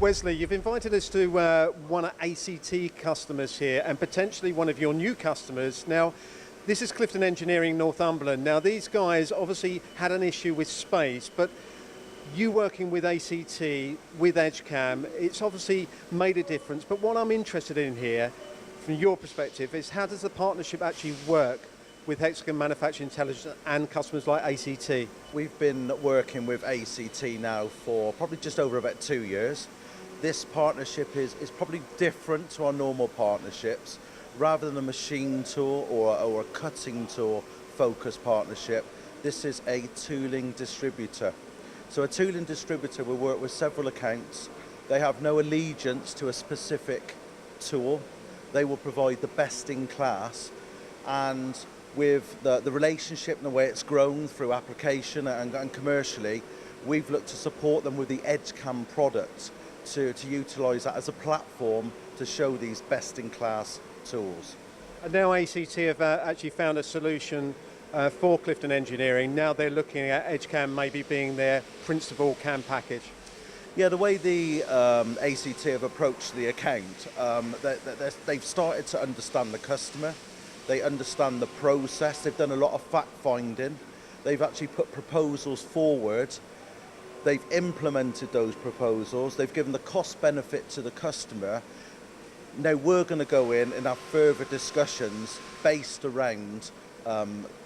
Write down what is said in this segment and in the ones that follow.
Wesley, you've invited us to one of ACT customers here and potentially one of your new customers. Now, this is Clifton Engineering, Northumberland. Now, these guys obviously had an issue with space, but you working with ACT, with EdgeCam, it's obviously made a difference. But what I'm interested in here, from your perspective, is how does the partnership actually work with Hexagon Manufacturing Intelligence and customers like ACT? We've been working with ACT now for probably just over about 2 years. This partnership is probably different to our normal partnerships. Rather than a machine tool or a cutting tool focused partnership, this is a tooling distributor. So a tooling distributor will work with several accounts. They have no allegiance to a specific tool. They will provide the best in class, and with the relationship and the way it's grown through application and commercially, we've looked to support them with the EdgeCam product to utilise that as a platform to show these best-in-class tools. And now ACT have actually found a solution for Clifton Engineering. Now they're looking at EdgeCam maybe being their principal CAM package. Yeah, the way the ACT have approached the account, they've started to understand the customer. They understand the process. They've done a lot of fact-finding. They've actually put proposals forward. They've implemented those proposals. They've given the cost benefit to the customer. Now we're going to go in and have further discussions based around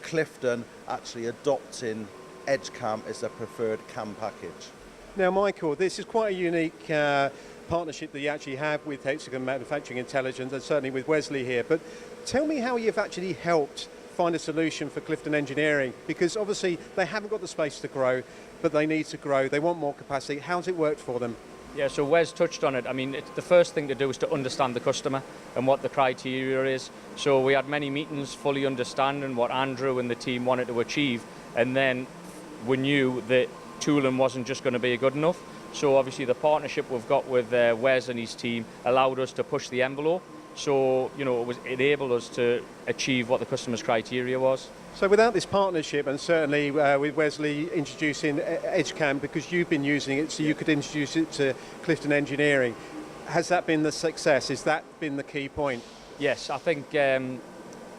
Clifton actually adopting EdgeCam as their preferred CAM package. Now, Michael, this is quite a unique partnership that you actually have with Hexagon Manufacturing Intelligence and certainly with Wesley here. But tell me how you've actually helped find a solution for Clifton Engineering, because obviously they haven't got the space to grow, but they need to grow. They want more capacity. How's it worked for them? Yeah, so Wes touched on it. I mean, the first thing to do is to understand the customer and what the criteria is. So we had many meetings fully understanding what Andrew and the team wanted to achieve, and then we knew that tooling wasn't just going to be good enough. So obviously the partnership we've got with Wes and his team allowed us to push the envelope. So, you know, it enabled us to achieve what the customer's criteria was. So without this partnership, and certainly with Wesley introducing EdgeCam, because you've been using it so you could introduce it to Clifton Engineering, has that been the success? Has that been the key point? Yes, I think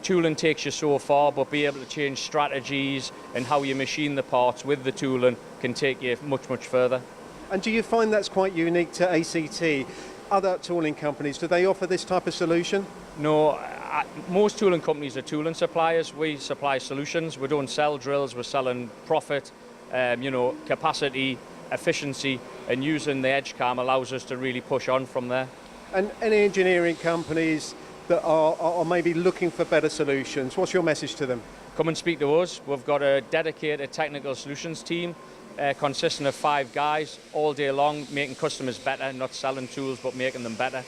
tooling takes you so far, but be able to change strategies and how you machine the parts with the tooling can take you much, much further. And do you find that's quite unique to ACT? Other tooling companies, do they offer this type of solution? No, most tooling companies are tooling suppliers. We supply solutions. We don't sell drills. We're selling profit, capacity, efficiency, and using the EdgeCam allows us to really push on from there. And any engineering companies that are maybe looking for better solutions, what's your message to them? Come and speak to us. We've got a dedicated technical solutions team consisting of 5 guys all day long, making customers better, not selling tools, but making them better.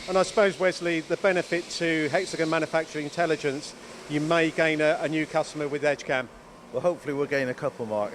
And I suppose, Wesley, the benefit to Hexagon Manufacturing Intelligence, you may gain a new customer with EdgeCam. Well, hopefully we'll gain a couple, Mark.